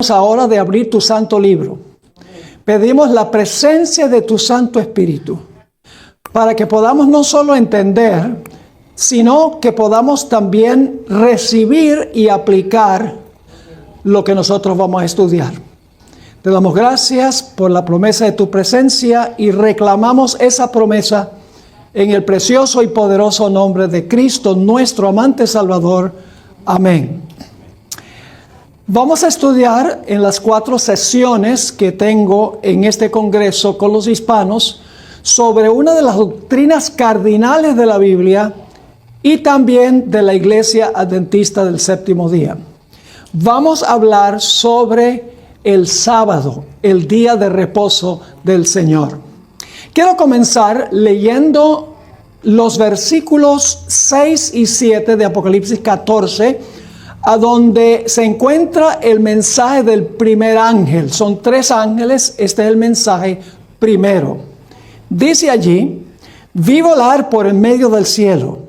pedimos ahora de abrir tu santo libro. Pedimos la presencia de tu Santo Espíritu para que podamos no solo entender, sino que podamos también recibir y aplicar lo que nosotros vamos a estudiar. Te damos gracias por la promesa de tu presencia y reclamamos esa promesa en el precioso y poderoso nombre de Cristo, nuestro amante Salvador. Amén. Vamos a estudiar en las 4 sesiones que tengo en este congreso con los hispanos sobre una de las doctrinas cardinales de la Biblia y también de la Iglesia Adventista del Séptimo Día. Vamos a hablar sobre el sábado, el día de reposo del Señor. Quiero comenzar leyendo los versículos 6 y 7 de Apocalipsis 14, a donde se encuentra el mensaje del primer ángel. Son 3 ángeles, este es el mensaje primero. Dice allí: vi volar por en medio del cielo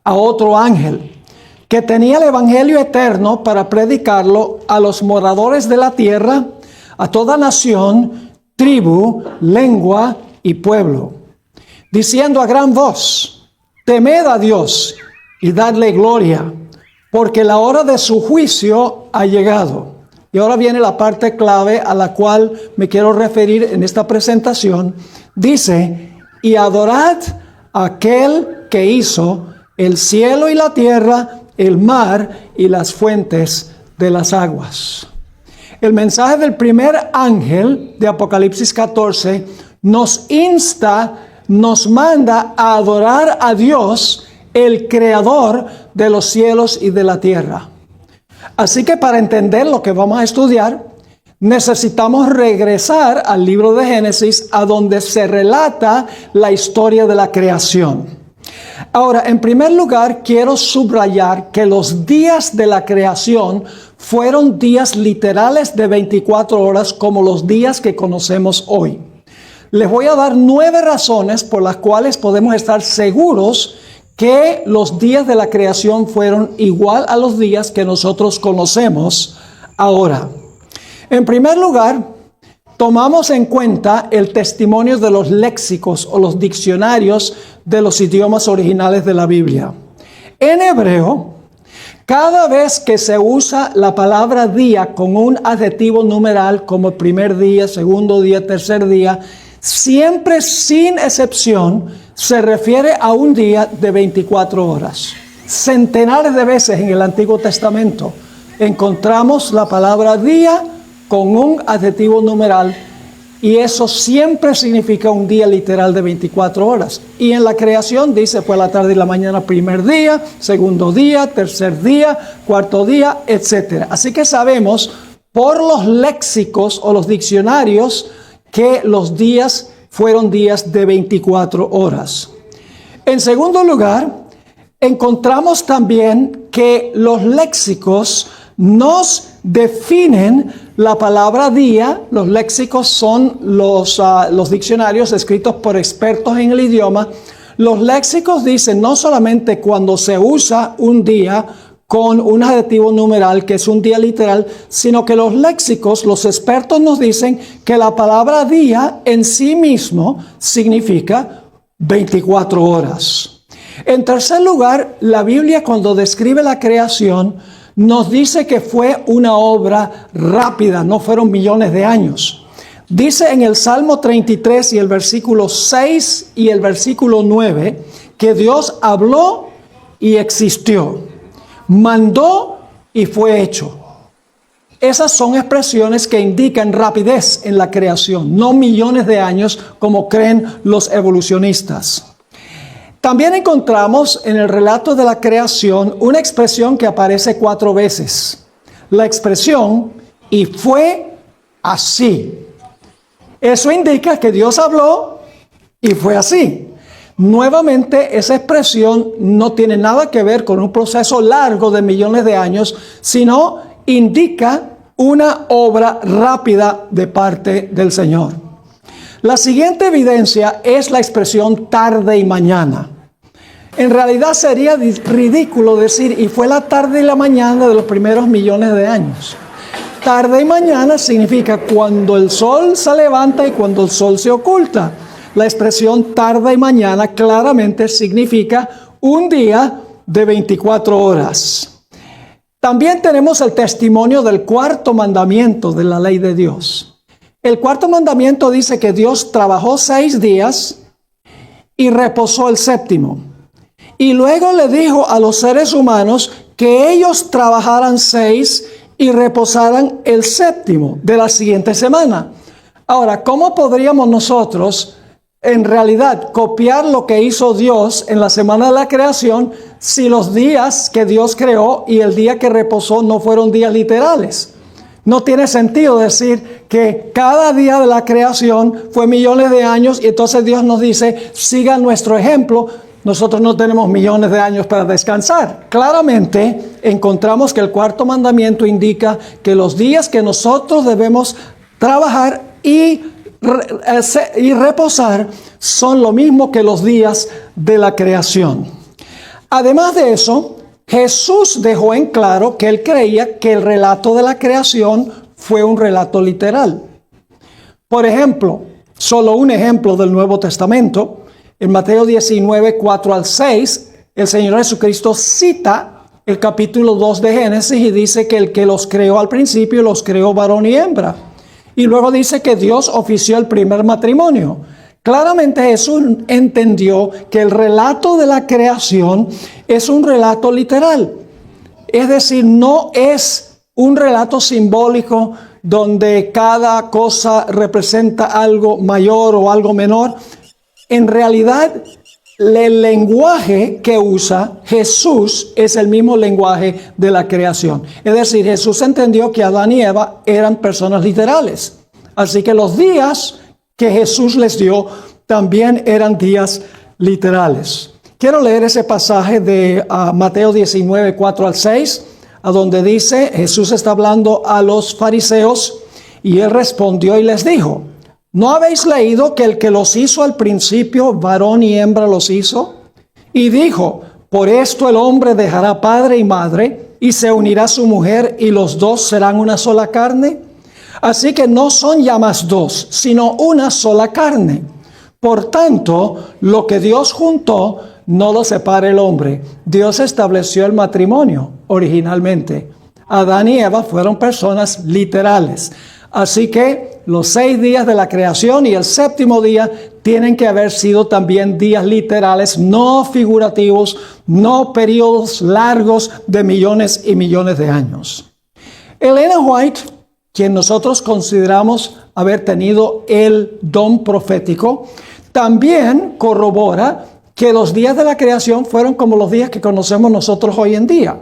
a otro ángel que tenía el evangelio eterno para predicarlo a los moradores de la tierra, a toda nación, tribu, lengua y pueblo, diciendo a gran voz: temed a Dios y dadle gloria, porque la hora de su juicio ha llegado. Y ahora viene la parte clave a la cual me quiero referir en esta presentación. Dice: y adorad a aquel que hizo el cielo y la tierra, el mar y las fuentes de las aguas. El mensaje del primer ángel de Apocalipsis 14 nos insta, nos manda a adorar a Dios, el creador de los cielos y de la tierra. Así que para entender lo que vamos a estudiar, necesitamos regresar al libro de Génesis, a donde se relata la historia de la creación. Ahora, en primer lugar, quiero subrayar que los días de la creación fueron días literales de 24 horas, como los días que conocemos hoy. Les voy a dar 9 razones por las cuales podemos estar seguros que los días de la creación fueron igual a los días que nosotros conocemos ahora. En primer lugar, tomamos en cuenta el testimonio de los léxicos o los diccionarios de los idiomas originales de la Biblia. En hebreo, cada vez que se usa la palabra día con un adjetivo numeral como primer día, segundo día, tercer día, siempre sin excepción se refiere a un día de 24 horas. Centenares de veces en el Antiguo Testamento encontramos la palabra día con un adjetivo numeral, y eso siempre significa un día literal de 24 horas. Y en la creación dice: pues la tarde y la mañana, primer día, segundo día, tercer día, cuarto día, etc. Así que sabemos por los léxicos o los diccionarios que los días fueron días de 24 horas. En segundo lugar, encontramos también que los léxicos nos definen la palabra día. Los léxicos son los diccionarios escritos por expertos en el idioma. Los léxicos dicen no solamente cuando se usa un día con un adjetivo numeral, que es un día literal, sino que los léxicos, los expertos nos dicen que la palabra día en sí mismo significa 24 horas. En tercer lugar, la Biblia, cuando describe la creación, nos dice que fue una obra rápida, no fueron millones de años. Dice en el Salmo 33 y el versículo 6 y el versículo 9 que Dios habló y existió, mandó y fue hecho. Esas son expresiones que indican rapidez en la creación, no millones de años como creen los evolucionistas. También encontramos en el relato de la creación una expresión que aparece 4 veces. La expresión "y fue así". Eso indica que Dios habló y fue así. Nuevamente, esa expresión no tiene nada que ver con un proceso largo de millones de años, sino indica una obra rápida de parte del Señor. La siguiente evidencia es la expresión tarde y mañana. En realidad sería ridículo decir "y fue la tarde y la mañana de los primeros millones de años". Tarde y mañana significa cuando el sol se levanta y cuando el sol se oculta. La expresión tarde y mañana claramente significa un día de 24 horas. También tenemos el testimonio del cuarto mandamiento de la ley de Dios. El cuarto mandamiento dice que Dios trabajó 6 días y reposó el séptimo. Y luego le dijo a los seres humanos que ellos trabajaran 6 y reposaran el séptimo de la siguiente semana. Ahora, ¿cómo podríamos nosotros en realidad copiar lo que hizo Dios en la semana de la creación si los días que Dios creó y el día que reposó no fueron días literales? No tiene sentido decir que cada día de la creación fue millones de años y entonces Dios nos dice, sigan nuestro ejemplo. Nosotros no tenemos millones de años para descansar. Claramente encontramos que el cuarto mandamiento indica que los días que nosotros debemos trabajar y reposar son lo mismo que los días de la creación. Además de eso, Jesús dejó en claro que él creía que el relato de la creación fue un relato literal. Por ejemplo, solo un ejemplo del Nuevo Testamento. En Mateo 19, 4 al 6, el Señor Jesucristo cita el capítulo 2 de Génesis y dice que el que los creó al principio los creó varón y hembra. Y luego dice que Dios ofició el primer matrimonio. Claramente Jesús entendió que el relato de la creación es un relato literal. Es decir, no es un relato simbólico donde cada cosa representa algo mayor o algo menor. En realidad, el lenguaje que usa Jesús es el mismo lenguaje de la creación. Es decir, Jesús entendió que Adán y Eva eran personas literales. Así que los días que Jesús les dio también eran días literales. Quiero leer ese pasaje de Mateo 19, 4 al 6, a donde dice, Jesús está hablando a los fariseos y él respondió y les dijo, ¿no habéis leído que el que los hizo al principio, varón y hembra los hizo? Y dijo, por esto el hombre dejará padre y madre, y se unirá a su mujer, y los dos serán una sola carne. Así que no son ya más dos, sino una sola carne. Por tanto, lo que Dios juntó, no lo separe el hombre. Dios estableció el matrimonio originalmente. Adán y Eva fueron personas literales. Así que los 6 días de la creación y el séptimo día tienen que haber sido también días literales, no figurativos, no periodos largos de millones y millones de años. Elena White, quien nosotros consideramos haber tenido el don profético, también corrobora que los días de la creación fueron como los días que conocemos nosotros hoy en día.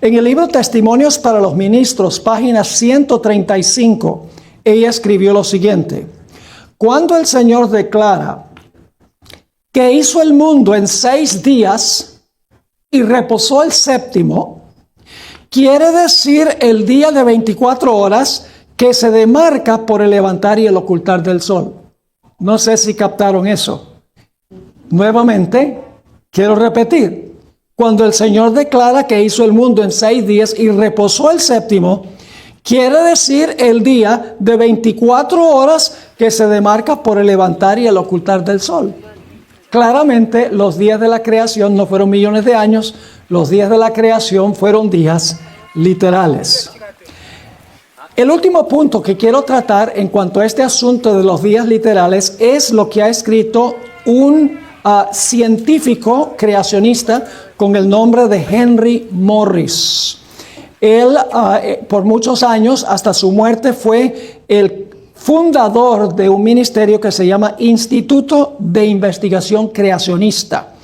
En el libro Testimonios para los Ministros, página 135, ella escribió lo siguiente. Cuando el Señor declara que hizo el mundo en 6 días y reposó el séptimo, quiere decir el día de 24 horas que se demarca por el levantar y el ocultar del sol. No sé si captaron eso. Nuevamente, quiero repetir. Cuando el Señor declara que hizo el mundo en 6 días y reposó el séptimo, quiere decir el día de 24 horas que se demarca por el levantar y el ocultar del sol. Claramente, los días de la creación no fueron millones de años, los días de la creación fueron días literales. El último punto que quiero tratar en cuanto a este asunto de los días literales es lo que ha escrito un científico creacionista con el nombre de Henry Morris. Él, por muchos años, hasta su muerte, fue el fundador de un ministerio que se llama Instituto de Investigación Creacionista.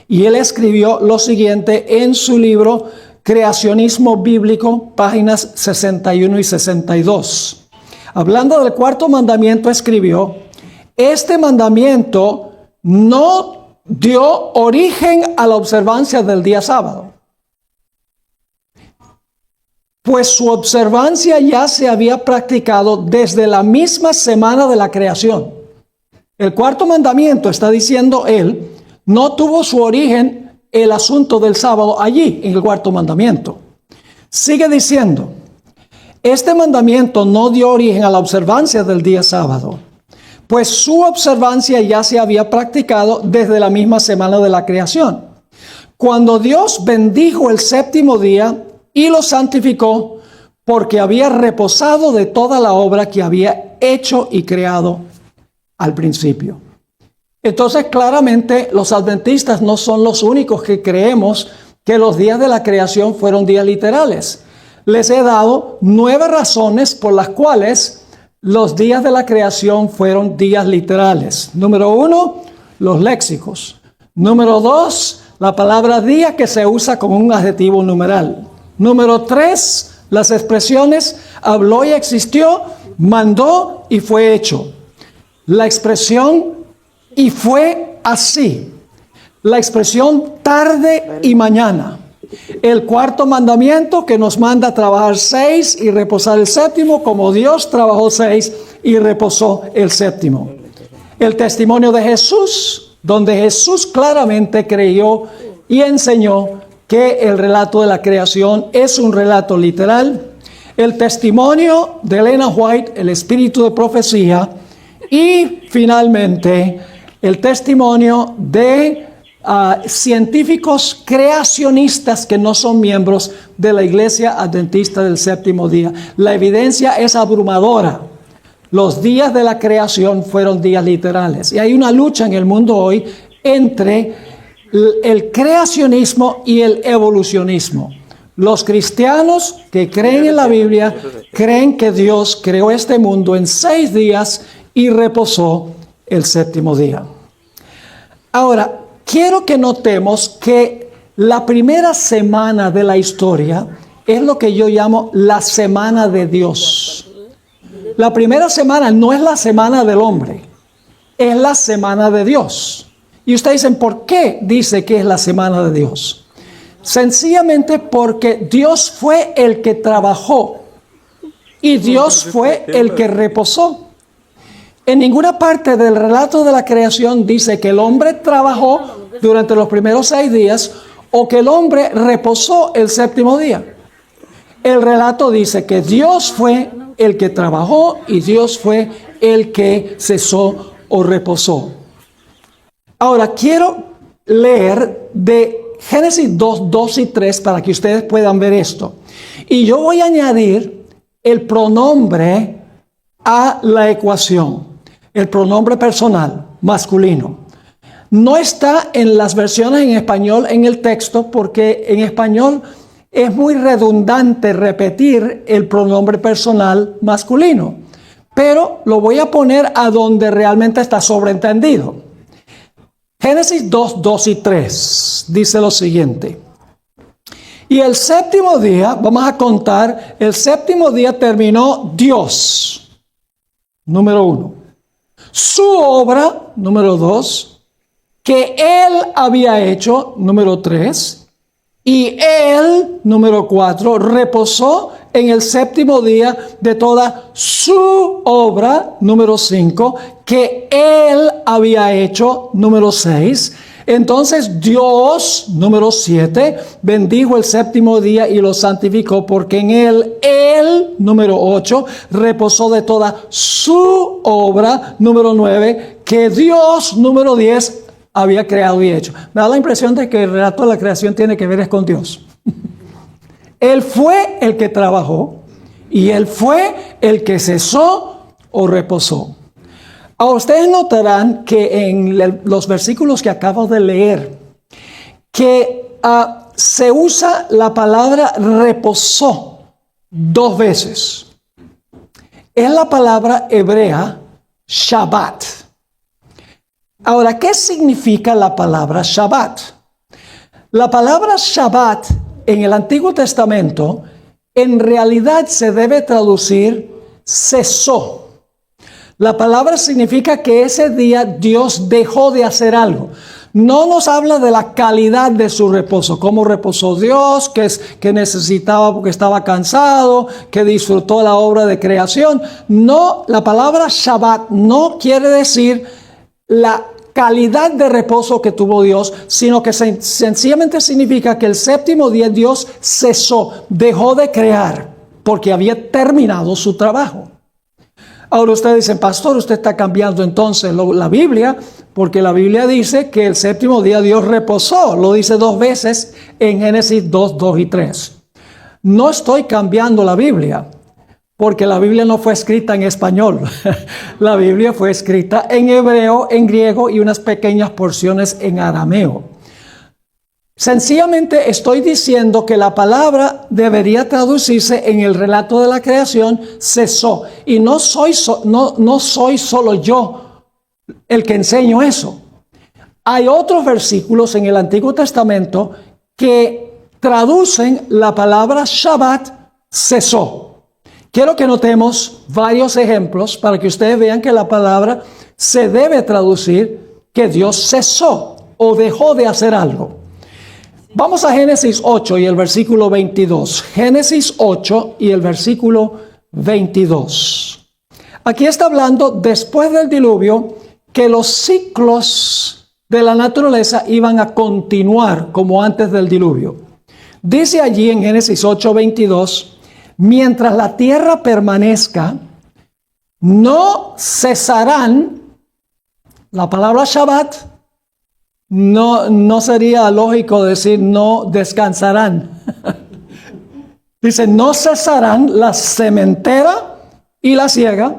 Y él escribió lo siguiente en su libro Creacionismo Bíblico, páginas 61 y 62. Hablando del cuarto mandamiento, escribió, este mandamiento no dio origen a la observancia del día sábado, pues su observancia ya se había practicado desde la misma semana de la creación. El cuarto mandamiento, está diciendo él, no tuvo su origen el asunto del sábado allí, en el cuarto mandamiento. Sigue diciendo, Este mandamiento no dio origen a la observancia del día sábado, pues su observancia ya se había practicado desde la misma semana de la creación, cuando Dios bendijo el séptimo día y lo santificó, porque había reposado de toda la obra que había hecho y creado al principio. Entonces, claramente, los adventistas no son los únicos que creemos que los días de la creación fueron días literales. Les he dado 9 razones por las cuales los días de la creación fueron días literales. Número 1, los léxicos. Número 2, la palabra día que se usa como un adjetivo numeral. Número 3, las expresiones habló y existió, mandó y fue hecho. La expresión y fue así. La expresión tarde y mañana. El cuarto mandamiento que nos manda a trabajar 6 y reposar el séptimo, como Dios trabajó 6 y reposó el séptimo. El testimonio de Jesús, donde Jesús claramente creyó y enseñó que el relato de la creación es un relato literal. El testimonio de Elena White, el espíritu de profecía. Y finalmente, el testimonio de científicos creacionistas que no son miembros de la Iglesia Adventista del Séptimo Día. La evidencia es abrumadora. Los días de la creación fueron días literales. Y hay una lucha en el mundo hoy entre el creacionismo y el evolucionismo. Los cristianos que creen en la Biblia creen que Dios creó este mundo en 6 días y reposó el séptimo día. Ahora, quiero que notemos que la primera semana de la historia es lo que yo llamo la semana de Dios. La primera semana no es la semana del hombre, es la semana de Dios. Y ustedes dicen, ¿por qué dice que es la semana de Dios? Sencillamente porque Dios fue el que trabajó y Dios fue el que reposó. En ninguna parte del relato de la creación dice que el hombre trabajó durante los primeros 6 días o que el hombre reposó el séptimo día. El relato dice que Dios fue el que trabajó y Dios fue el que cesó o reposó. Ahora quiero leer de Génesis 2, 2 y 3 para que ustedes puedan ver esto. Y yo voy a añadir el pronombre a la ecuación. El pronombre personal, masculino. No está en las versiones en español en el texto porque en español es muy redundante repetir el pronombre personal masculino. Pero lo voy a poner a donde realmente está sobreentendido. Génesis 2, 2 y 3 dice lo siguiente. Y el séptimo día, vamos a contar, el séptimo día terminó Dios, número 1. Su obra, número 2, que Él había hecho, número 3, y Él, número 4, reposó en el séptimo día de toda su obra, número 5, que Él había hecho, número 6. Entonces Dios, número 7, bendijo el séptimo día y lo santificó porque en Él, número 8, reposó de toda su obra, número 9, que Dios, número 10, había creado y hecho. Me da la impresión de que el relato de la creación tiene que ver con Dios. Él fue el que trabajó y Él fue el que cesó o reposó. Ahora, ustedes notarán que en los versículos que acabo de leer, que se usa la palabra reposó 2 veces. Es la palabra hebrea Shabbat. Ahora, ¿qué significa la palabra Shabbat? La palabra Shabbat en el Antiguo Testamento en realidad se debe traducir cesó. La palabra significa que ese día Dios dejó de hacer algo. No nos habla de la calidad de su reposo, cómo reposó Dios, que necesitaba porque estaba cansado, que disfrutó la obra de creación. No, la palabra Shabbat no quiere decir la calidad de reposo que tuvo Dios, sino que sencillamente significa que el séptimo día Dios cesó, dejó de crear. porque había terminado su trabajo. Ahora ustedes dicen, pastor, usted está cambiando entonces la Biblia, porque la Biblia dice que el séptimo día Dios reposó. Lo dice 2 veces en Génesis 2, 2 y 3. No estoy cambiando la Biblia, porque la Biblia no fue escrita en español. La Biblia fue escrita en hebreo, en griego y unas pequeñas porciones en arameo. Sencillamente estoy diciendo que la palabra debería traducirse en el relato de la creación, cesó. Y no soy solo yo el que enseño eso. Hay otros versículos en el Antiguo Testamento que traducen la palabra Shabbat, cesó. Quiero que notemos varios ejemplos para que ustedes vean que la palabra se debe traducir que Dios cesó o dejó de hacer algo. Vamos a Génesis 8 y el versículo 22. Génesis 8 y el versículo 22. Aquí está hablando después del diluvio que los ciclos de la naturaleza iban a continuar como antes del diluvio. Dice allí en Génesis 8, 22, mientras la tierra permanezca, no cesarán, la palabra Shabbat, no sería lógico decir no descansarán. Dice, no cesarán la sementera y la siega,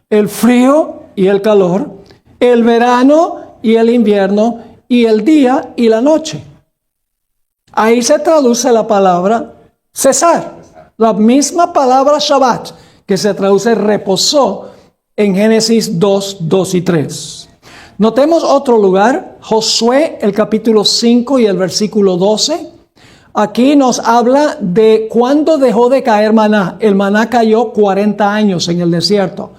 el frío y el calor, el verano y el invierno, y el día y la noche. Ahí se traduce la palabra cesar. La misma palabra Shabbat, que se traduce reposó en Génesis 2, 2 y 3. Notemos otro lugar, Josué, el capítulo 5 y el versículo 12. Aquí nos habla de cuándo dejó de caer maná. El maná cayó 40 años en el desierto.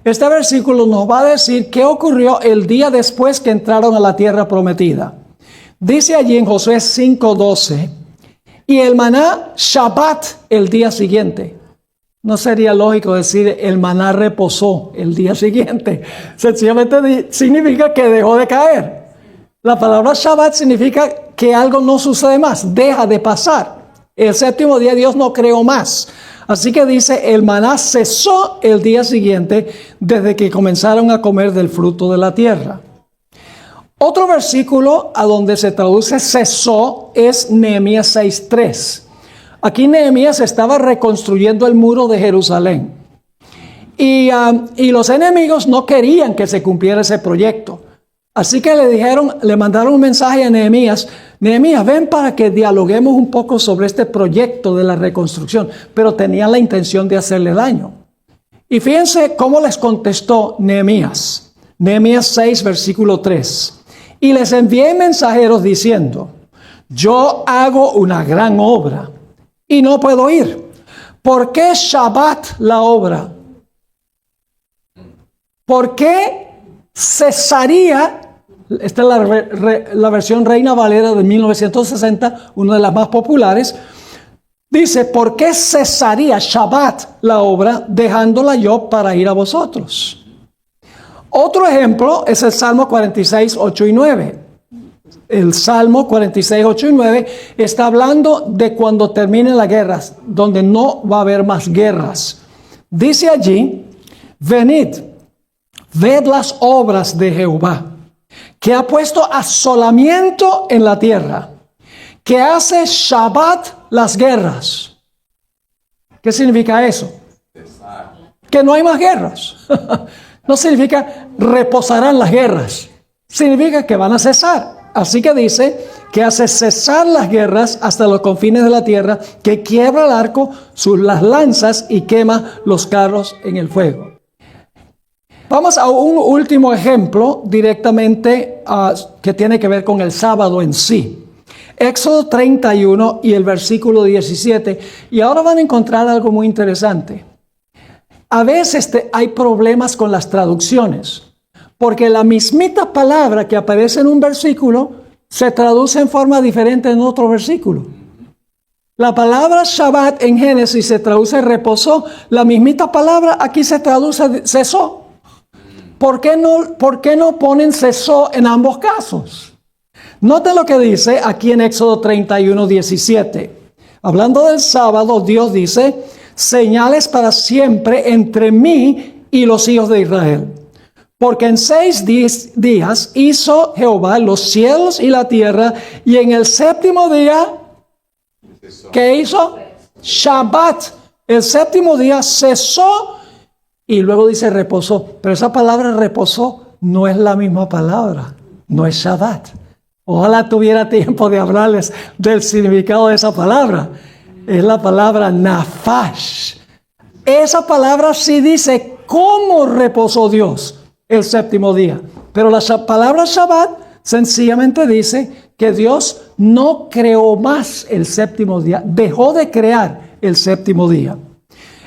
Este versículo nos va a decir qué ocurrió el día después que entraron a la tierra prometida. Dice allí en Josué 5:12, y el maná Shabbat el día siguiente. No sería lógico decir el maná reposó el día siguiente. Sencillamente significa que dejó de caer. La palabra Shabbat significa que algo no sucede más, deja de pasar. El séptimo día Dios no creó más. Así que dice, el maná cesó el día siguiente desde que comenzaron a comer del fruto de la tierra. Otro versículo a donde se traduce cesó es Nehemías 6:3. Aquí Nehemías estaba reconstruyendo el muro de Jerusalén. Y los enemigos no querían que se cumpliera ese proyecto. Así que le mandaron un mensaje a Nehemías. Nehemías, ven para que dialoguemos un poco sobre este proyecto de la reconstrucción. Pero tenían la intención de hacerle daño. Y fíjense cómo les contestó Nehemías. Nehemías 6, versículo 3. Y les envié mensajeros diciendo, yo hago una gran obra y no puedo ir. ¿Por qué Shabbat la obra? ¿Por qué cesaría? Esta es la versión Reina Valera de 1960, una de las más populares. Dice, ¿por qué cesaría Shabbat la obra dejándola yo para ir a vosotros? Otro ejemplo es el Salmo 46, 8 y 9. El Salmo 46, 8 y 9 está hablando de cuando terminen las guerras, donde no va a haber más guerras. Dice allí, venid, ved las obras de Jehová, que ha puesto asolamiento en la tierra, que hace Shabbat las guerras. ¿Qué significa eso? Que no hay más guerras. No significa reposarán las guerras. Significa que van a cesar. Así que dice que hace cesar las guerras hasta los confines de la tierra, que quiebra el arco, las lanzas y quema los carros en el fuego. Vamos a un último ejemplo directamente que tiene que ver con el sábado en sí. Éxodo 31 y el versículo 17. Y ahora van a encontrar algo muy interesante. A veces hay problemas con las traducciones. Porque la mismita palabra que aparece en un versículo se traduce en forma diferente en otro versículo. La palabra Shabbat en Génesis se traduce reposó. La mismita palabra aquí se traduce cesó. ¿Por qué no ponen cesó en ambos casos? Noten lo que dice aquí en Éxodo 31, 17. Hablando del sábado, Dios dice, señales para siempre entre mí y los hijos de Israel. Porque en 6 días hizo Jehová los cielos y la tierra, y en el séptimo día, ¿qué hizo? Shabbat. El séptimo día cesó y luego dice reposó. Pero esa palabra reposó no es la misma palabra, no es Shabbat. Ojalá tuviera tiempo de hablarles del significado de esa palabra. Es la palabra nafash. Esa palabra sí dice cómo reposó Dios el séptimo día. Pero la palabra Shabbat sencillamente dice que Dios no creó más el séptimo día, dejó de crear el séptimo día.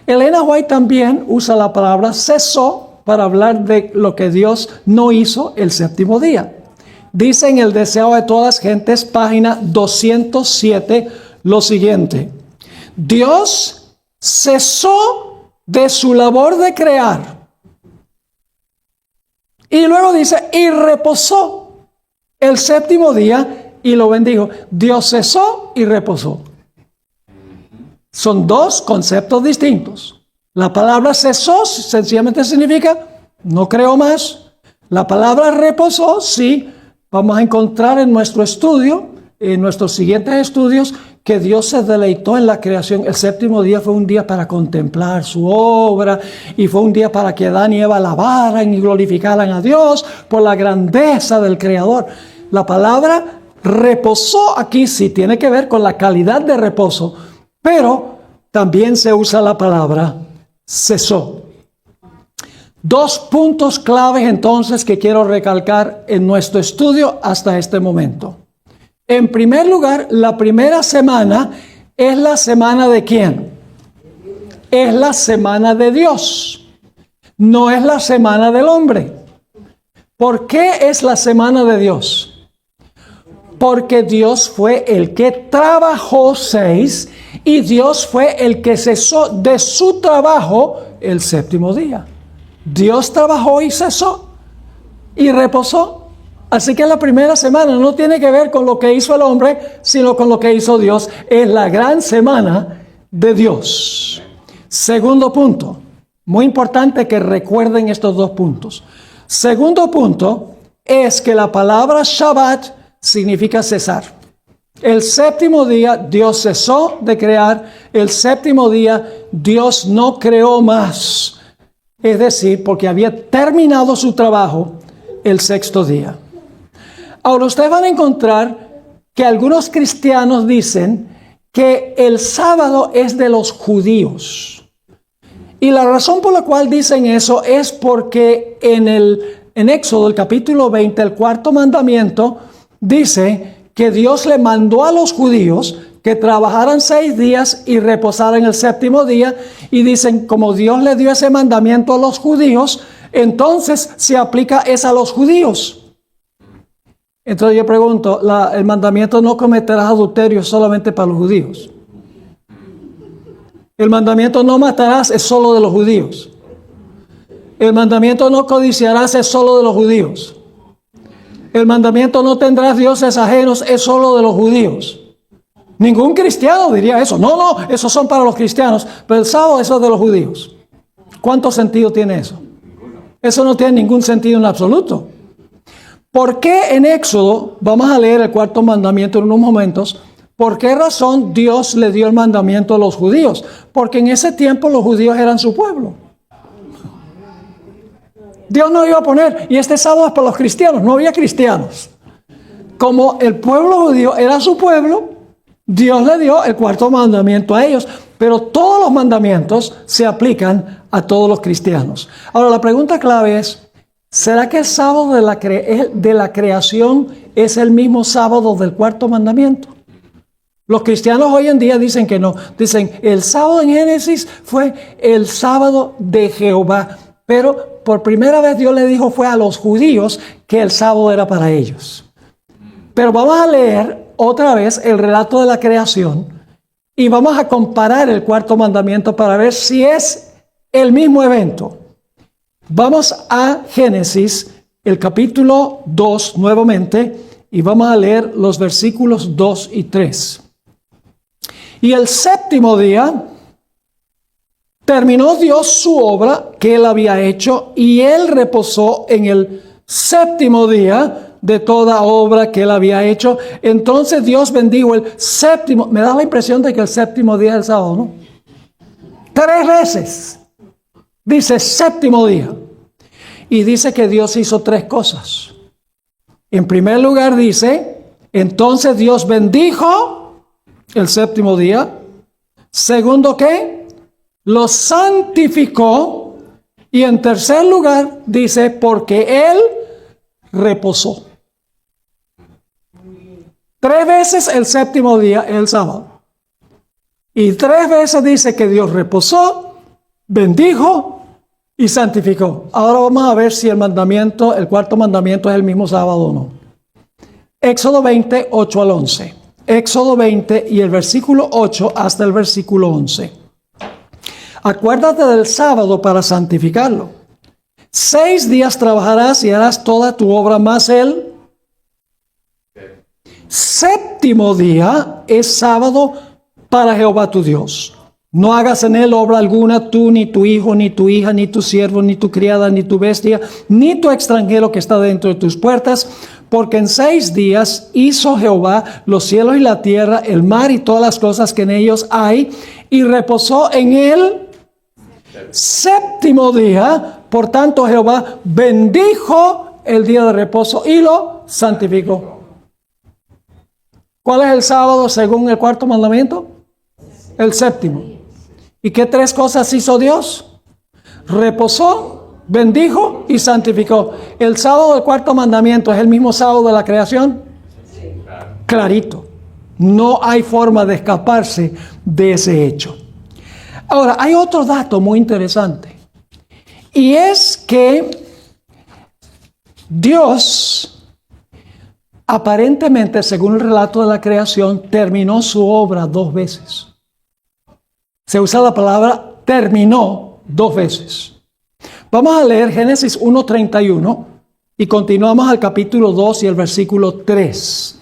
Elena White también usa la palabra cesó para hablar de lo que Dios no hizo el séptimo día. Dice en El deseo de todas las gentes, página 207, lo siguiente: Dios cesó de su labor de crear. Y luego dice, y reposó el séptimo día y lo bendijo. Dios cesó y reposó. Son dos conceptos distintos. La palabra cesó sencillamente significa no creo más. La palabra reposó, sí, vamos a encontrar en nuestro estudio, en nuestros siguientes estudios, que Dios se deleitó en la creación. El séptimo día fue un día para contemplar su obra y fue un día para que Adán y Eva alabaran y glorificaran a Dios por la grandeza del Creador. La palabra reposó aquí sí tiene que ver con la calidad de reposo, pero también se usa la palabra cesó. Dos puntos claves entonces que quiero recalcar en nuestro estudio hasta este momento. En primer lugar, la primera semana es la semana de ¿quién? Es la semana de Dios. No es la semana del hombre. ¿Por qué es la semana de Dios? Porque Dios fue el que trabajó 6 y Dios fue el que cesó de su trabajo el séptimo día. Dios trabajó y cesó y reposó. Así que la primera semana no tiene que ver con lo que hizo el hombre, sino con lo que hizo Dios. Es la gran semana de Dios. Segundo punto, muy importante que recuerden estos dos puntos. Segundo punto es que la palabra Shabbat significa cesar. El séptimo día Dios cesó de crear, el séptimo día Dios no creó más. Es decir, porque había terminado su trabajo el sexto día. Ahora ustedes van a encontrar que algunos cristianos dicen que el sábado es de los judíos. Y la razón por la cual dicen eso es porque en Éxodo, el capítulo 20, el cuarto mandamiento, dice que Dios le mandó a los judíos que trabajaran 6 días y reposaran el séptimo día. Y dicen, como Dios le dio ese mandamiento a los judíos, entonces se aplica eso a los judíos. Entonces yo pregunto, el mandamiento no cometerás adulterio solamente para los judíos. El mandamiento no matarás es solo de los judíos. El mandamiento no codiciarás es solo de los judíos. El mandamiento no tendrás dioses ajenos es solo de los judíos. Ningún cristiano diría eso. No, esos son para los cristianos. Pero el sábado eso es de los judíos. ¿Cuánto sentido tiene eso? Eso no tiene ningún sentido en absoluto. ¿Por qué en Éxodo, vamos a leer el cuarto mandamiento en unos momentos, por qué razón Dios le dio el mandamiento a los judíos? Porque en ese tiempo los judíos eran su pueblo. Dios no iba a poner, y este sábado es para los cristianos, no había cristianos. Como el pueblo judío era su pueblo, Dios le dio el cuarto mandamiento a ellos, pero todos los mandamientos se aplican a todos los cristianos. Ahora la pregunta clave es, ¿será que el sábado de la creación es el mismo sábado del cuarto mandamiento? Los cristianos hoy en día dicen que no. Dicen, el sábado en Génesis fue el sábado de Jehová. Pero por primera vez Dios le dijo fue a los judíos que el sábado era para ellos. Pero vamos a leer otra vez el relato de la creación y vamos a comparar el cuarto mandamiento para ver si es el mismo evento. Vamos a Génesis, el capítulo 2 nuevamente, y vamos a leer los versículos 2 y 3. Y el séptimo día terminó Dios su obra que él había hecho y él reposó en el séptimo día de toda obra que él había hecho. Entonces Dios bendijo el séptimo. Me da la impresión de que el séptimo día es el sábado, ¿no? 3 veces dice séptimo día. Y dice que Dios hizo 3 cosas. En primer lugar dice, entonces Dios bendijo el séptimo día. Segundo, ¿qué? Lo santificó. Y en tercer lugar dice, porque él reposó. 3 veces el séptimo día, el sábado. Y 3 veces dice que Dios reposó, bendijo y santificó. Ahora vamos a ver si el mandamiento, el cuarto mandamiento es el mismo sábado o no. Éxodo 20, 8 al 11. Éxodo 20 y el versículo 8 hasta el versículo 11. Acuérdate del sábado para santificarlo. 6 días trabajarás y harás toda tu obra, más el séptimo día es sábado para Jehová tu Dios. No hagas en él obra alguna, tú, ni tu hijo, ni tu hija, ni tu siervo, ni tu criada, ni tu bestia, ni tu extranjero que está dentro de tus puertas, porque en 6 días hizo Jehová los cielos y la tierra, el mar y todas las cosas que en ellos hay, y reposó en el séptimo día. Por tanto, Jehová bendijo el día de reposo y lo santificó. ¿Cuál es el sábado según el cuarto mandamiento? El séptimo. ¿Y qué 3 cosas hizo Dios? Reposó, bendijo y santificó. ¿El sábado del cuarto mandamiento es el mismo sábado de la creación? Clarito. No hay forma de escaparse de ese hecho. Ahora, hay otro dato muy interesante. Y es que Dios, aparentemente, según el relato de la creación, terminó su obra 2 veces. Se usa la palabra terminó 2 veces. Vamos a leer Génesis 1:31 y continuamos al capítulo 2 y el versículo 3.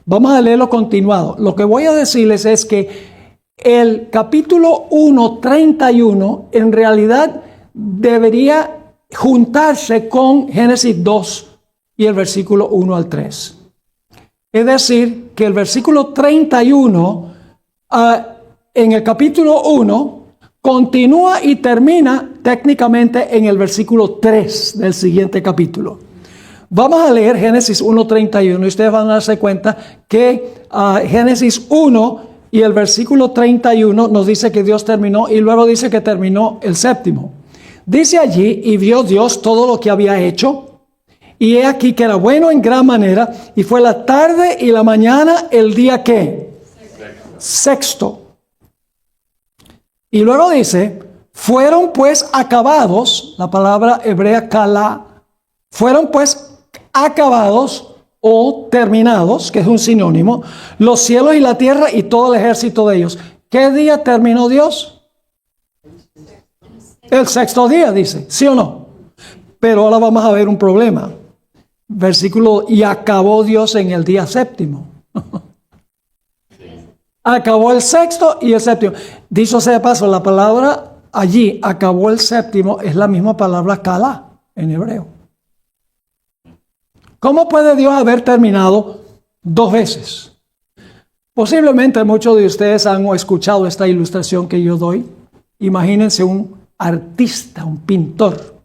Vamos a leerlo continuado. Lo que voy a decirles es que el capítulo 1:31 en realidad debería juntarse con Génesis 2 y el versículo 1 al 3. Es decir, que el versículo 31 en el capítulo 1 continúa y termina técnicamente en el versículo 3 del siguiente capítulo. Vamos a leer Génesis 1:31 y ustedes van a darse cuenta que Génesis 1 y el versículo 31 nos dice que Dios terminó y luego dice que terminó el séptimo. Dice allí, y vio Dios todo lo que había hecho, y he aquí que era bueno en gran manera, y fue la tarde y la mañana el día ¿qué? Sexto. Y luego dice, fueron pues acabados, la palabra hebrea kala, fueron pues acabados o terminados, que es un sinónimo, los cielos y la tierra y todo el ejército de ellos. ¿Qué día terminó Dios? El sexto día, dice, ¿sí o no? Pero ahora vamos a ver un problema. Versículo, y acabó Dios en el día séptimo. Acabó el sexto y el séptimo. Dicho sea de paso, la palabra allí, acabó el séptimo, es la misma palabra kala en hebreo. ¿Cómo puede Dios haber terminado 2 veces? Posiblemente muchos de ustedes han escuchado esta ilustración que yo doy. Imagínense un artista, un pintor,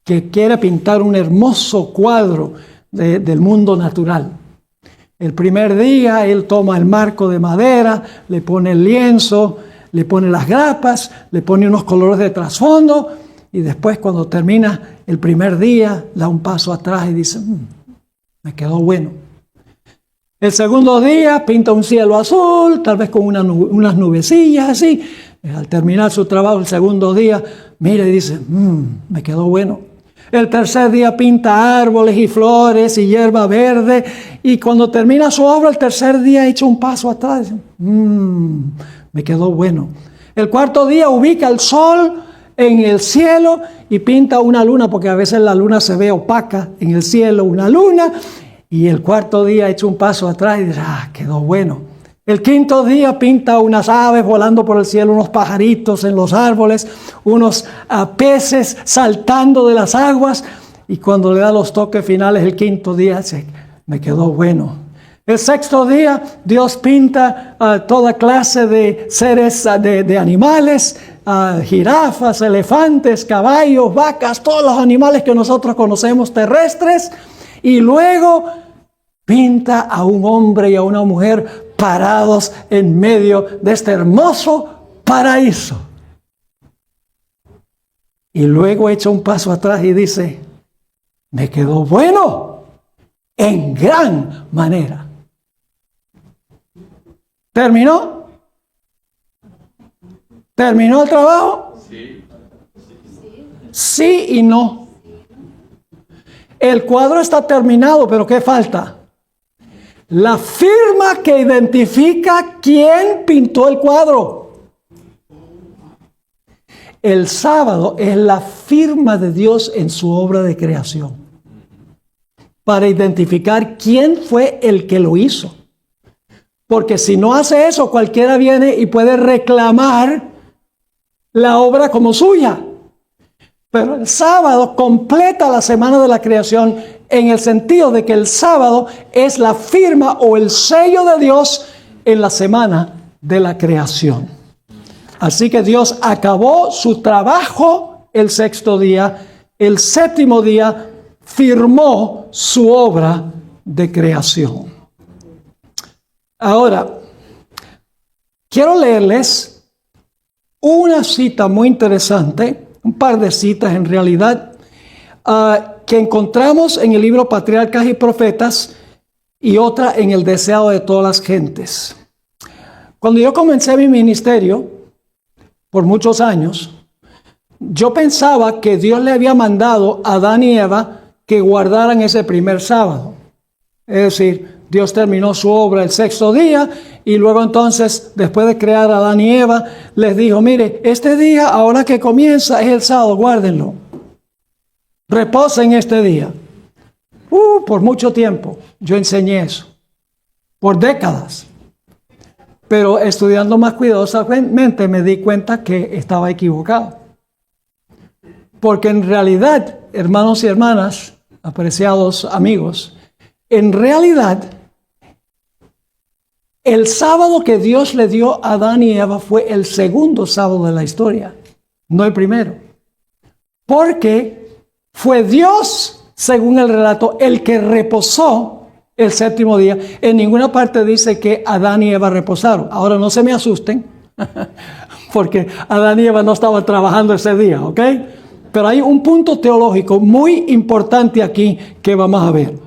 que quiere pintar un hermoso cuadro del mundo natural. El primer día él toma el marco de madera, le pone el lienzo, le pone las grapas, le pone unos colores de trasfondo y después cuando termina el primer día da un paso atrás y dice, me quedó bueno. El segundo día pinta un cielo azul, tal vez con unas nubecillas así. Al terminar su trabajo el segundo día, mira y dice, me quedó bueno. El tercer día pinta árboles y flores y hierba verde. Y cuando termina su obra, el tercer día echa un paso atrás. Me quedó bueno. El cuarto día ubica el sol en el cielo y pinta una luna, porque a veces la luna se ve opaca en el cielo, una luna. Y el cuarto día echa un paso atrás y dice, quedó bueno. El quinto día pinta unas aves volando por el cielo, unos pajaritos en los árboles, unos peces saltando de las aguas. Y cuando le da los toques finales, el quinto día, me quedó bueno. El sexto día, Dios pinta toda clase de seres, de animales, jirafas, elefantes, caballos, vacas, todos los animales que nosotros conocemos terrestres. Y luego pinta a un hombre y a una mujer parados en medio de este hermoso paraíso. Y luego echa un paso atrás y dice, me quedó bueno en gran manera. ¿Terminó? ¿Terminó el trabajo? Sí. Sí y no. El cuadro está terminado, pero ¿qué falta? La firma que identifica quién pintó el cuadro. El sábado es la firma de Dios en su obra de creación, para identificar quién fue el que lo hizo. Porque si no hace eso, cualquiera viene y puede reclamar la obra como suya. Pero el sábado completa la semana de la creación, en el sentido de que el sábado es la firma o el sello de Dios en la semana de la creación. Así que Dios acabó su trabajo el sexto día. El séptimo día firmó su obra de creación. Ahora, quiero leerles una cita muy interesante, un par de citas en realidad, que encontramos en el libro Patriarcas y Profetas y otra en El Deseado de Todas las Gentes. Cuando yo comencé mi ministerio, por muchos años, yo pensaba que Dios le había mandado a Adán y Eva que guardaran ese primer sábado. Es decir, Dios terminó su obra el sexto día y luego entonces, después de crear a Adán y Eva, les dijo, mire, este día, ahora que comienza, es el sábado, guárdenlo. Reposen este día. Por mucho tiempo yo enseñé eso, por décadas. Pero estudiando más cuidadosamente me di cuenta que estaba equivocado. Porque en realidad, hermanos y hermanas, apreciados amigos, en realidad, el sábado que Dios le dio a Adán y Eva fue el segundo sábado de la historia, no el primero. Porque fue Dios, según el relato, el que reposó el séptimo día. En ninguna parte dice que Adán y Eva reposaron. Ahora no se me asusten, porque Adán y Eva no estaban trabajando ese día, ¿ok? Pero hay un punto teológico muy importante aquí que vamos a ver.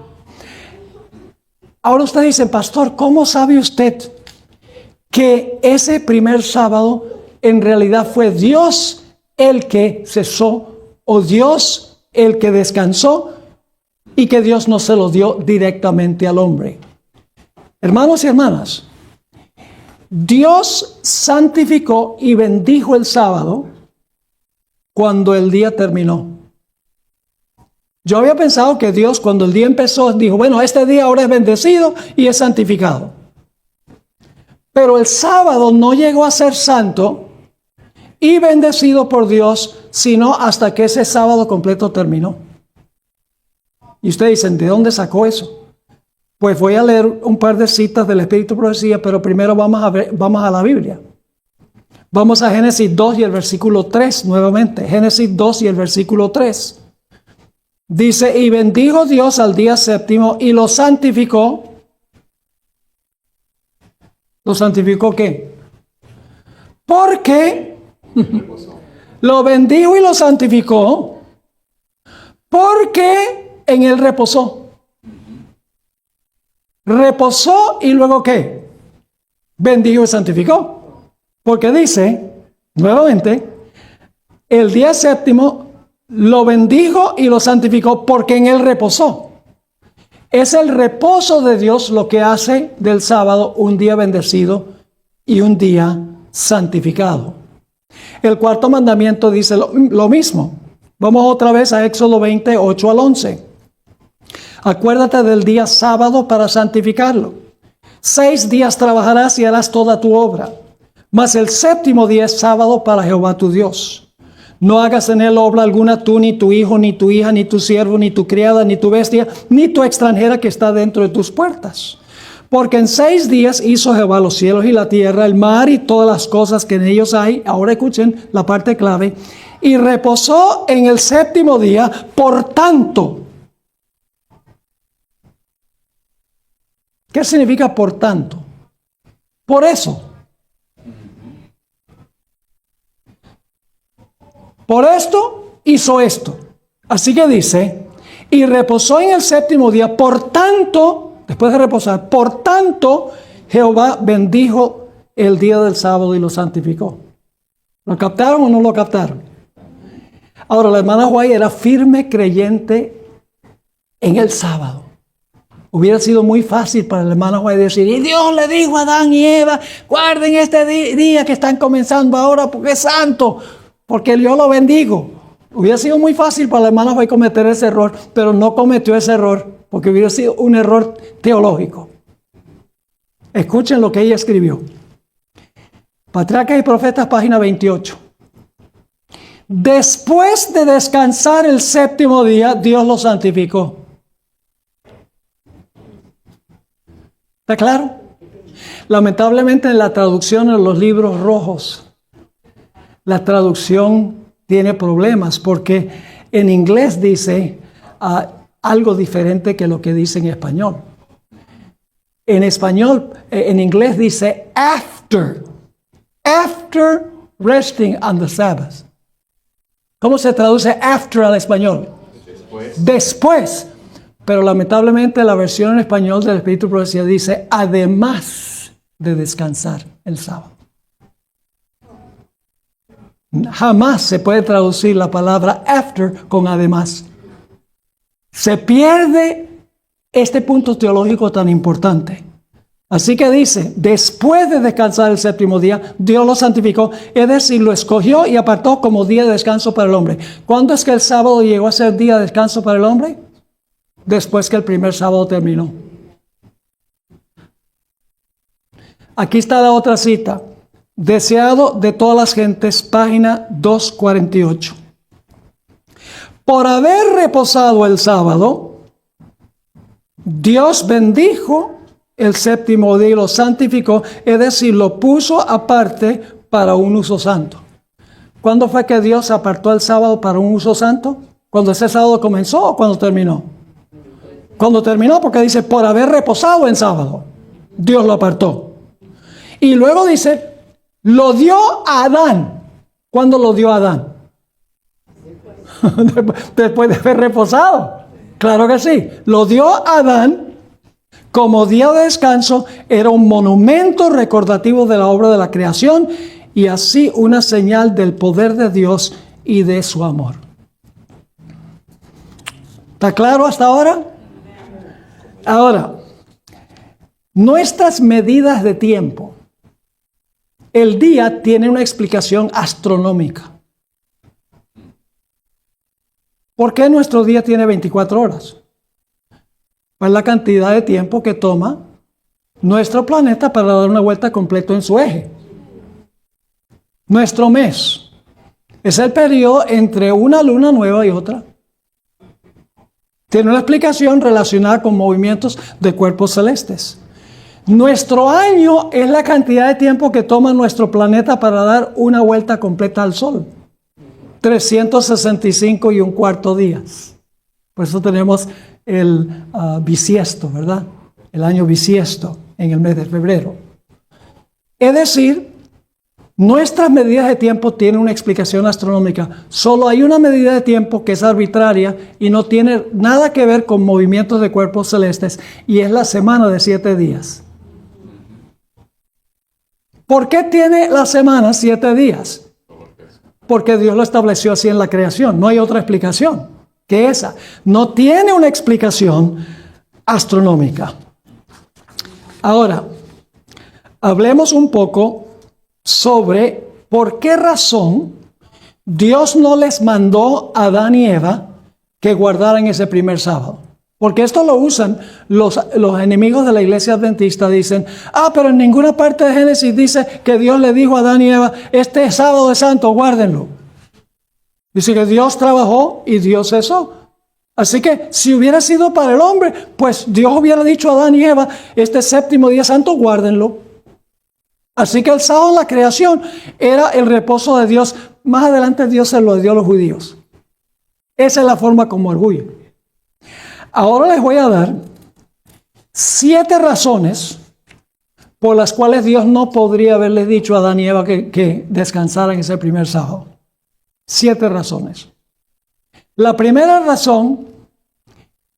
Ahora usted dice, pastor, ¿cómo sabe usted que ese primer sábado en realidad fue Dios el que cesó o Dios el que descansó y que Dios no se lo dio directamente al hombre? Hermanos y hermanas, Dios santificó y bendijo el sábado cuando el día terminó. Yo había pensado que Dios, cuando el día empezó, dijo, bueno, este día ahora es bendecido y es santificado. Pero el sábado no llegó a ser santo y bendecido por Dios, sino hasta que ese sábado completo terminó. Y ustedes dicen, ¿de dónde sacó eso? Pues voy a leer un par de citas del Espíritu de Profecía, pero primero vamos a la Biblia. Vamos a Génesis 2 y el versículo 3 nuevamente. Génesis 2 y el versículo 3. Dice, y bendijo Dios al día séptimo y lo santificó. ¿Lo santificó qué? Porque lo bendijo y lo santificó porque en él reposó. Reposó y luego ¿qué? Bendijo y santificó. Porque dice, nuevamente, el día séptimo lo bendijo y lo santificó porque en él reposó. Es el reposo de Dios lo que hace del sábado un día bendecido y un día santificado. El cuarto mandamiento dice lo mismo. Vamos otra vez a Éxodo 20, 8 al 11. Acuérdate del día sábado para santificarlo. 6 días trabajarás y harás toda tu obra, mas el séptimo día es sábado para Jehová tu Dios. No hagas en él obra alguna tú, ni tu hijo, ni tu hija, ni tu siervo, ni tu criada, ni tu bestia, ni tu extranjera que está dentro de tus puertas. Porque en 6 días hizo Jehová los cielos y la tierra, el mar y todas las cosas que en ellos hay. Ahora escuchen la parte clave. Y reposó en el séptimo día, por tanto. ¿Qué significa por tanto? Por eso. Por esto hizo esto. Así que dice, y reposó en el séptimo día, por tanto, después de reposar, por tanto, Jehová bendijo el día del sábado y lo santificó. ¿Lo captaron o no lo captaron? Ahora, la hermana White era firme creyente en el sábado. Hubiera sido muy fácil para la hermana White decir, y Dios le dijo a Adán y Eva, guarden este día que están comenzando ahora porque es santo, porque yo lo bendigo. Hubiera sido muy fácil para la hermana White cometer ese error, pero no cometió ese error, porque hubiera sido un error teológico. Escuchen lo que ella escribió. Patriarcas y Profetas, página 28. Después de descansar el séptimo día, Dios lo santificó. ¿Está claro? Lamentablemente en la traducción de los libros rojos, la traducción tiene problemas porque en inglés dice algo diferente que lo que dice en español. En español, en inglés dice after resting on the Sabbath. ¿Cómo se traduce after al español? Después. Pero lamentablemente la versión en español del Espíritu de Profecía dice además de descansar el sábado. Jamás se puede traducir la palabra after con además. Se pierde este punto teológico tan importante. Así que dice, después de descansar el séptimo día, Dios lo santificó, es decir, lo escogió y apartó como día de descanso para el hombre. ¿Cuándo es que el sábado llegó a ser día de descanso para el hombre? Después que el primer sábado terminó. Aquí está la otra cita. Deseado de todas las gentes, página 248. Por haber reposado el sábado, Dios bendijo el séptimo día y lo santificó, es decir, lo puso aparte para un uso santo. ¿Cuándo fue que Dios apartó el sábado para un uso santo? ¿Cuando ese sábado comenzó o cuando terminó? Cuando terminó, porque dice, por haber reposado en sábado, Dios lo apartó. Y luego dice, lo dio a Adán. ¿Cuándo lo dio a Adán? Después de haber reposado. Claro que sí. Lo dio a Adán como día de descanso. Era un monumento recordativo de la obra de la creación y así una señal del poder de Dios y de su amor. ¿Está claro hasta ahora? Ahora, nuestras medidas de tiempo. El día tiene una explicación astronómica. ¿Por qué nuestro día tiene 24 horas? Pues la cantidad de tiempo que toma nuestro planeta para dar una vuelta completa en su eje. Nuestro mes es el periodo entre una luna nueva y otra. Tiene una explicación relacionada con movimientos de cuerpos celestes. Nuestro año es la cantidad de tiempo que toma nuestro planeta para dar una vuelta completa al Sol. 365 y un cuarto días. Por eso tenemos el bisiesto, ¿verdad? El año bisiesto en el mes de febrero. Es decir, nuestras medidas de tiempo tienen una explicación astronómica. Solo hay una medida de tiempo que es arbitraria y no tiene nada que ver con movimientos de cuerpos celestes, y es la semana de 7 días. ¿Por qué tiene la semana 7 días? Porque Dios lo estableció así en la creación. No hay otra explicación que esa. No tiene una explicación astronómica. Ahora, hablemos un poco sobre por qué razón Dios no les mandó a Adán y Eva que guardaran ese primer sábado. Porque esto lo usan los enemigos de la iglesia adventista. Dicen, pero en ninguna parte de Génesis dice que Dios le dijo a Adán y Eva, este sábado es santo, guárdenlo. Dice que Dios trabajó y Dios cesó. Así que si hubiera sido para el hombre, pues Dios hubiera dicho a Adán y Eva, este séptimo día santo, guárdenlo. Así que el sábado en la creación era el reposo de Dios. Más adelante Dios se lo dio a los judíos. Esa es la forma como orgullo. Ahora les voy a dar 7 razones por las cuales Dios no podría haberle dicho a Adán y Eva que descansaran ese primer sábado. 7 razones. La primera razón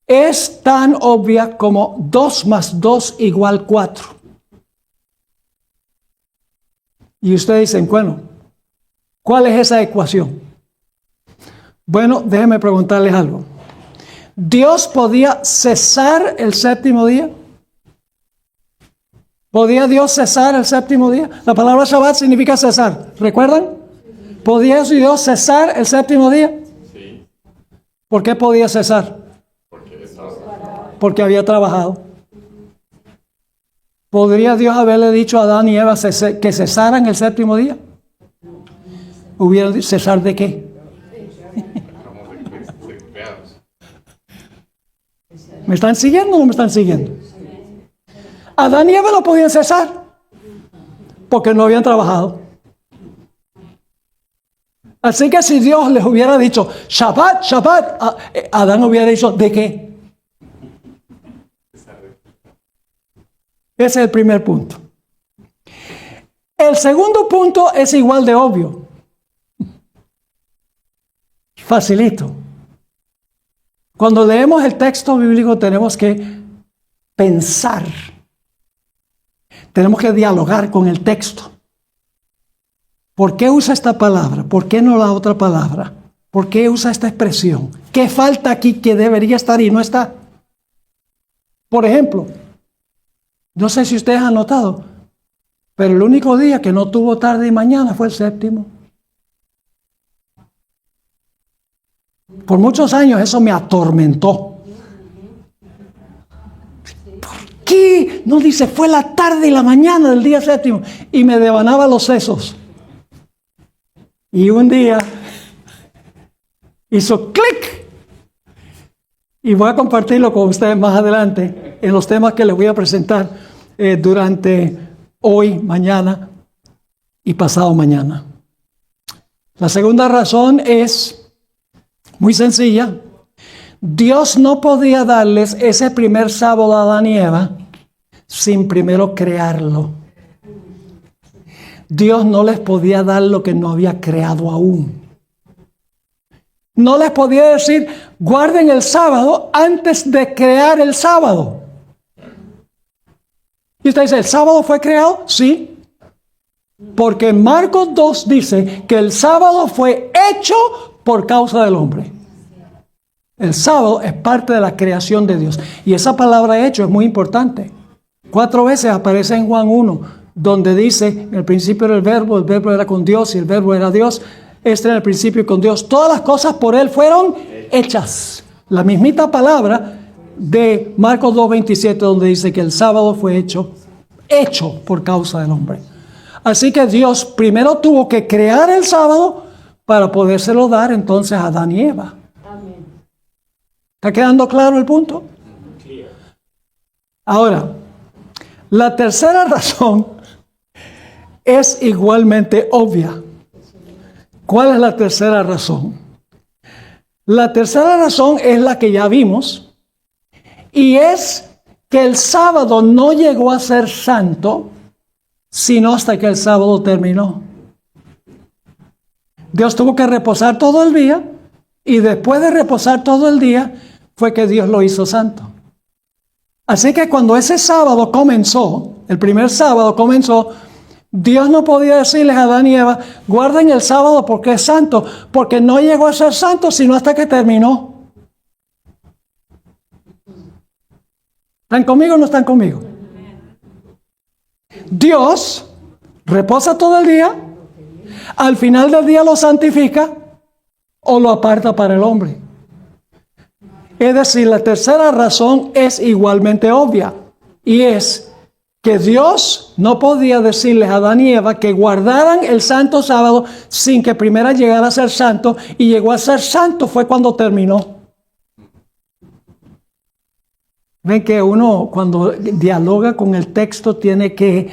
es tan obvia como 2 más 2 igual 4. Y ustedes dicen, bueno, ¿cuál es esa ecuación? Bueno, déjenme preguntarles algo. ¿Dios podía cesar el séptimo día? ¿Podía Dios cesar el séptimo día? La palabra Shabbat significa cesar. ¿Recuerdan? ¿Podía Dios cesar el séptimo día? Sí. ¿Por qué podía cesar? Porque había trabajado. ¿Podría Dios haberle dicho a Adán y Eva que cesaran el séptimo día? ¿Hubieran cesar de qué? ¿Me están siguiendo o no me están siguiendo? Adán y Eva no podían cesar porque no habían trabajado. Así que si Dios les hubiera dicho Shabbat, Shabbat, Adán hubiera dicho ¿de qué? Ese es el primer punto. El segundo punto es igual de obvio. Facilito. Cuando leemos el texto bíblico tenemos que pensar. Tenemos que dialogar con el texto. ¿Por qué usa esta palabra? ¿Por qué no la otra palabra? ¿Por qué usa esta expresión? ¿Qué falta aquí que debería estar y no está? Por ejemplo, no sé si ustedes han notado, pero el único día que no tuvo tarde y mañana fue el séptimo. Por muchos años eso me atormentó. ¿Por qué? No dice, fue la tarde y la mañana del día séptimo. Y me devanaba los sesos. Y un día hizo clic. Y voy a compartirlo con ustedes más adelante en los temas que les voy a presentar durante hoy, mañana y pasado mañana. La segunda razón es muy sencilla. Dios no podía darles ese primer sábado a Adán y Eva sin primero crearlo. Dios no les podía dar lo que no había creado aún. No les podía decir, guarden el sábado antes de crear el sábado. Y usted dice, ¿el sábado fue creado? Sí. Porque Marcos 2 dice que el sábado fue hecho por causa del hombre. El sábado es parte de la creación de Dios. Y esa palabra hecho es muy importante. 4 veces aparece en Juan 1, donde dice, en el principio era el verbo era con Dios y el verbo era Dios. Este era el principio con Dios. Todas las cosas por Él fueron hechas. La mismita palabra de Marcos 2:27, donde dice que el sábado fue hecho por causa del hombre. Así que Dios primero tuvo que crear el sábado para podérselo dar entonces a Adán y Eva. ¿Está quedando claro el punto? Ahora, la tercera razón es igualmente obvia. ¿Cuál es la tercera razón? La tercera razón es la que ya vimos, y es que el sábado no llegó a ser santo, sino hasta que el sábado terminó. Dios tuvo que reposar todo el día, y después de reposar todo el día, fue que Dios lo hizo santo. Así que cuando ese sábado comenzó, el primer sábado comenzó, Dios no podía decirles a Adán y Eva, guarden el sábado porque es santo, porque no llegó a ser santo sino hasta que terminó. ¿Están conmigo o no están conmigo? Dios reposa todo el día, al final del día lo santifica o lo aparta para el hombre. Es decir, la tercera razón es igualmente obvia, y es que Dios no podía decirles a Adán y Eva que guardaran el santo sábado sin que primero llegara a ser santo, y llegó a ser santo fue cuando terminó. Ven que uno cuando dialoga con el texto tiene que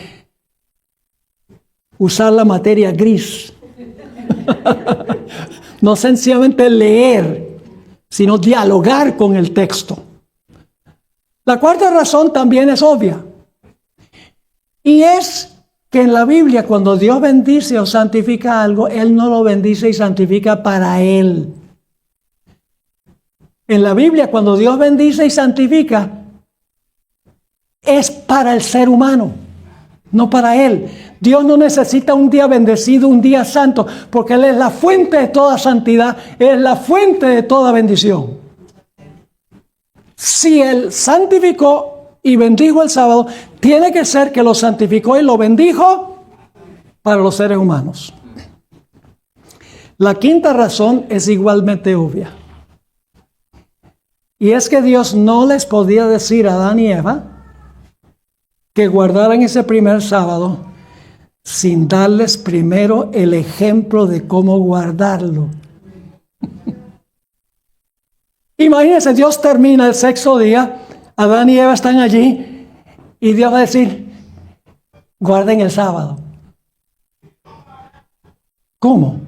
usar la materia gris. No sencillamente leer, sino dialogar con el texto. La cuarta razón también es obvia. Y es que en la Biblia cuando Dios bendice o santifica algo, Él no lo bendice y santifica para Él. En la Biblia cuando Dios bendice y santifica, es para el ser humano, no para Él. Dios no necesita un día bendecido, un día santo, porque Él es la fuente de toda santidad, es la fuente de toda bendición. Si Él santificó y bendijo el sábado, tiene que ser que lo santificó y lo bendijo para los seres humanos. La quinta razón es igualmente obvia. Y es que Dios no les podía decir a Adán y Eva que guardaran ese primer sábado sin darles primero el ejemplo de cómo guardarlo. Imagínense, Dios termina el sexto día, Adán y Eva están allí y Dios va a decir, guarden el sábado. ¿Cómo?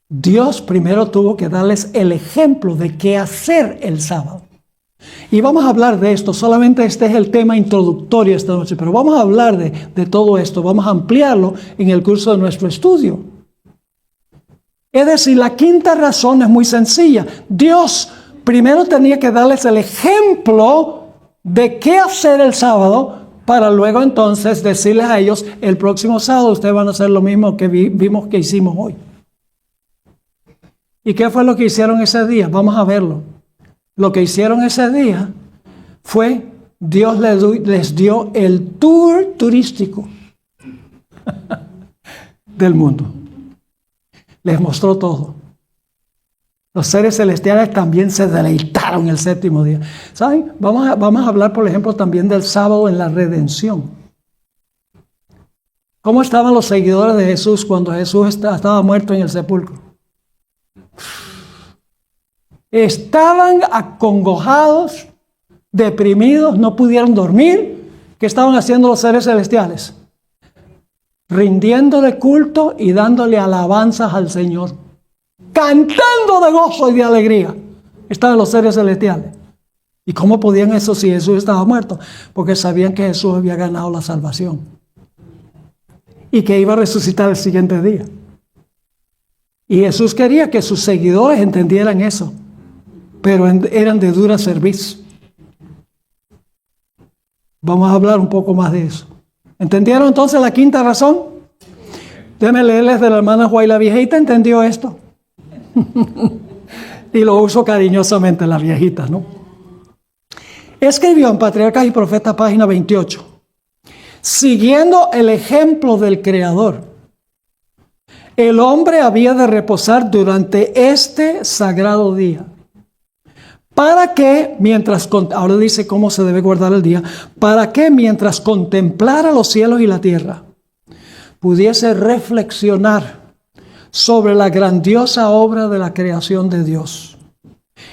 Dios primero tuvo que darles el ejemplo de qué hacer el sábado. Y vamos a hablar de esto, solamente este es el tema introductorio esta noche, pero vamos a hablar de todo esto, vamos a ampliarlo en el curso de nuestro estudio. Es decir, la quinta razón es muy sencilla. Dios primero tenía que darles el ejemplo de qué hacer el sábado, para luego entonces decirles a ellos, el próximo sábado ustedes van a hacer lo mismo que vimos que hicimos hoy. ¿Y qué fue lo que hicieron ese día? Vamos a verlo. Lo que hicieron ese día fue, Dios les dio el tour turístico del mundo. Les mostró todo. Los seres celestiales también se deleitaron el séptimo día. ¿Saben? Vamos a hablar, por ejemplo, también del sábado en la redención. ¿Cómo estaban los seguidores de Jesús cuando Jesús estaba muerto en el sepulcro? Estaban acongojados, deprimidos, no pudieron dormir. ¿Qué estaban haciendo los seres celestiales? Rindiéndole culto y dándole alabanzas al Señor. Cantando de gozo y de alegría. Estaban los seres celestiales. ¿Y cómo podían eso si Jesús estaba muerto? Porque sabían que Jesús había ganado la salvación. Y que iba a resucitar el siguiente día. Y Jesús quería que sus seguidores entendieran eso. Pero eran de dura cerviz. Vamos a hablar un poco más de eso. ¿Entendieron entonces la quinta razón? Déjenme leerles de la hermana White. La viejita entendió esto. Y lo uso cariñosamente, la viejita, ¿no? Escribió en Patriarcas y Profetas, página 28. Siguiendo el ejemplo del Creador, el hombre había de reposar durante este sagrado día. Para que, ahora dice cómo se debe guardar el día, para que mientras contemplara los cielos y la tierra, pudiese reflexionar sobre la grandiosa obra de la creación de Dios.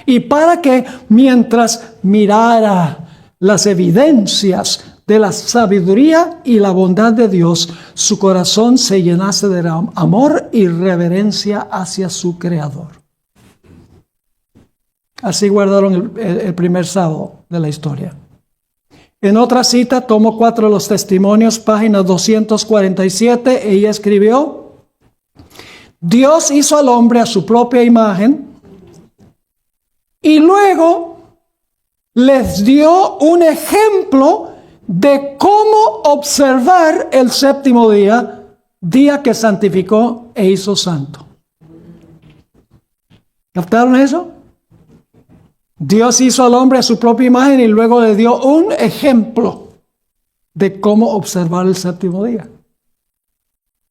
Y para que mientras mirara las evidencias de la sabiduría y la bondad de Dios, su corazón se llenase de amor y reverencia hacia su Creador. Así guardaron el primer sábado de la historia. En otra cita, tomo 4 de los testimonios, página 247, ella escribió: Dios hizo al hombre a su propia imagen y luego les dio un ejemplo de cómo observar el séptimo día, día que santificó e hizo santo. ¿Captaron eso? Dios hizo al hombre a su propia imagen y luego le dio un ejemplo de cómo observar el séptimo día.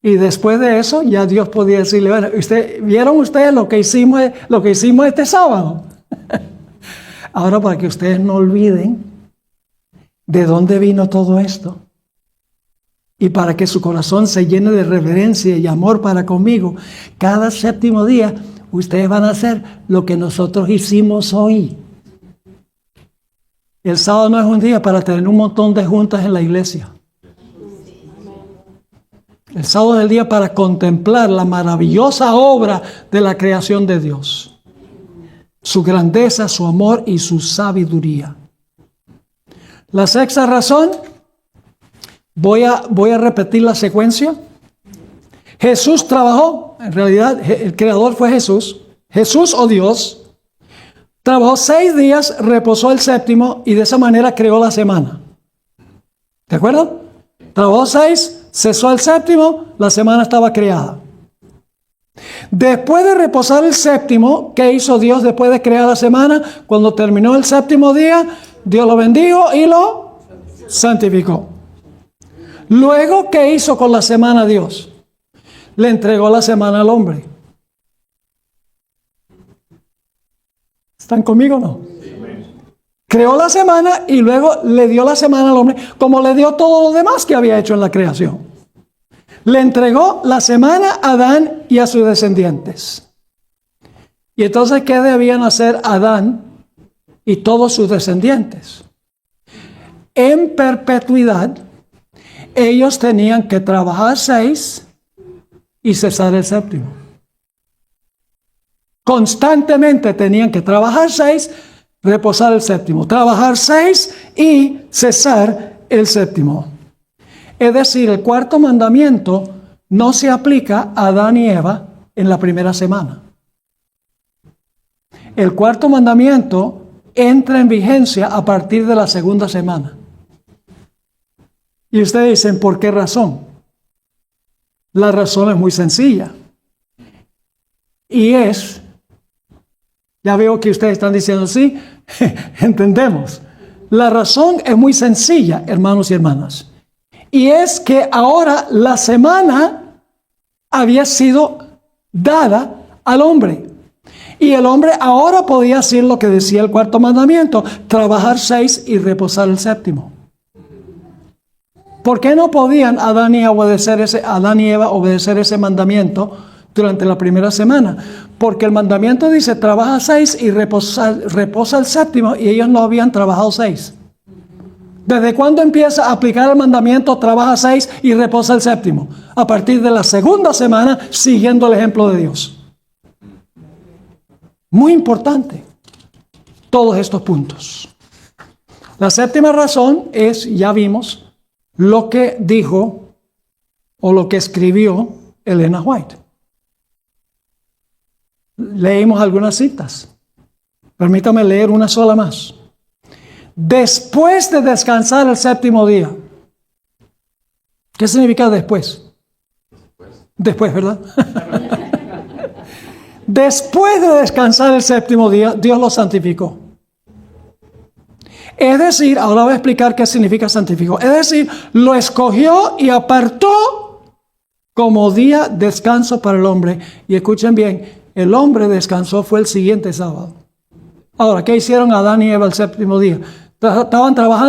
Y después de eso, ya Dios podía decirle, bueno, ¿vieron ustedes lo que hicimos este sábado? Ahora, para que ustedes no olviden de dónde vino todo esto, y para que su corazón se llene de reverencia y amor para conmigo, cada séptimo día ustedes van a hacer lo que nosotros hicimos hoy. El sábado no es un día para tener un montón de juntas en la iglesia. El sábado es el día para contemplar la maravillosa obra de la creación de Dios. Su grandeza, su amor y su sabiduría. La sexta razón, voy a repetir la secuencia. Jesús trabajó, en realidad el creador fue Jesús. Jesús o Dios trabajó 6 días, reposó el séptimo y de esa manera creó la semana. ¿De acuerdo? Trabajó 6, cesó el séptimo, la semana estaba creada. Después de reposar el séptimo, ¿qué hizo Dios después de crear la semana? Cuando terminó el séptimo día, Dios lo bendijo y lo santificó. Luego, ¿qué hizo con la semana Dios? Le entregó la semana al hombre. ¿Están conmigo o no? Creó la semana y luego le dio la semana al hombre, como le dio todo lo demás que había hecho en la creación. Le entregó la semana a Adán y a sus descendientes. Y entonces, ¿qué debían hacer Adán y todos sus descendientes? En perpetuidad, ellos tenían que trabajar 6 y cesar el séptimo. Constantemente tenían que trabajar 6, reposar el séptimo. Trabajar 6 y cesar el séptimo. Es decir, el cuarto mandamiento no se aplica a Adán y Eva en la primera semana. El cuarto mandamiento entra en vigencia a partir de la segunda semana. Y ustedes dicen, ¿por qué razón? La razón es muy sencilla. Y es, ya veo que ustedes están diciendo, sí, entendemos. La razón es muy sencilla, hermanos y hermanas. Y es que ahora la semana había sido dada al hombre. Y el hombre ahora podía hacer lo que decía el cuarto mandamiento, trabajar 6 y reposar el séptimo. ¿Por qué no podían Adán y Eva obedecer ese mandamiento durante la primera semana? Porque el mandamiento dice, trabaja 6 y reposa el séptimo, y ellos no habían trabajado 6. ¿Desde cuándo empieza a aplicar el mandamiento, trabaja 6 y reposa el séptimo? A partir de la segunda semana, siguiendo el ejemplo de Dios. Muy importante, todos estos puntos. La séptima razón es, ya vimos, lo que dijo o lo que escribió Elena White. Leímos algunas citas. Permítame leer una sola más. Después de descansar el séptimo día. ¿Qué significa después? Después, ¿verdad? Después de descansar el séptimo día, Dios lo santificó. Es decir, ahora voy a explicar qué significa santificó. Es decir, lo escogió y apartó como día descanso para el hombre. Y escuchen bien, el hombre descansó fue el siguiente sábado. Ahora, ¿qué hicieron Adán y Eva el séptimo día? Estaban trabajando.